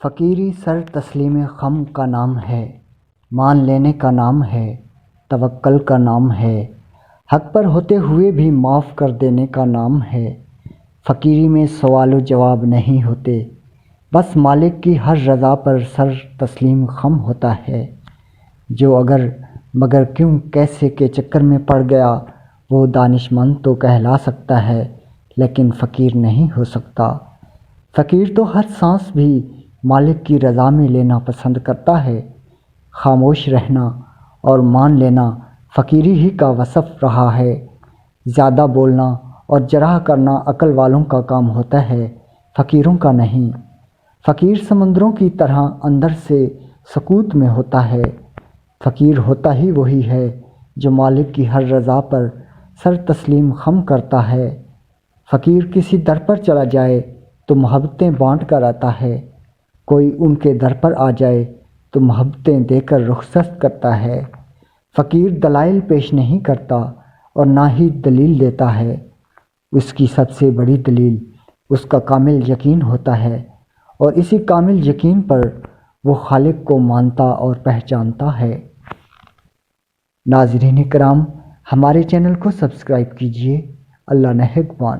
فقیری سر تسلیم خم کا نام ہے، مان لینے کا نام ہے، توکل کا نام ہے، حق پر ہوتے ہوئے بھی معاف کر دینے کا نام ہے۔ فقیری میں سوال و جواب نہیں ہوتے، بس مالک کی ہر رضا پر سر تسلیم خم ہوتا ہے۔ جو اگر مگر کیوں کیسے کے چکر میں پڑ گیا، وہ دانش مند تو کہلا سکتا ہے لیکن فقیر نہیں ہو سکتا۔ فقیر تو ہر سانس بھی مالک کی رضا میں لینا پسند کرتا ہے۔ خاموش رہنا اور مان لینا فقیری ہی کا وصف رہا ہے۔ زیادہ بولنا اور جرح کرنا عقل والوں کا کام ہوتا ہے، فقیروں کا نہیں۔ فقیر سمندروں کی طرح اندر سے سکوت میں ہوتا ہے۔ فقیر ہوتا ہی وہی ہے جو مالک کی ہر رضا پر سر تسلیم خم کرتا ہے۔ فقیر کسی در پر چلا جائے تو محبتیں بانٹ کر آتا ہے، کوئی ان کے در پر آ جائے تو محبتیں دے کر رخصت کرتا ہے۔ فقیر دلائل پیش نہیں کرتا اور نہ ہی دلیل دیتا ہے، اس کی سب سے بڑی دلیل اس کا کامل یقین ہوتا ہے، اور اسی کامل یقین پر وہ خالق کو مانتا اور پہچانتا ہے۔ ناظرین کرام، ہمارے چینل کو سبسکرائب کیجیے۔ اللہ نگہبان۔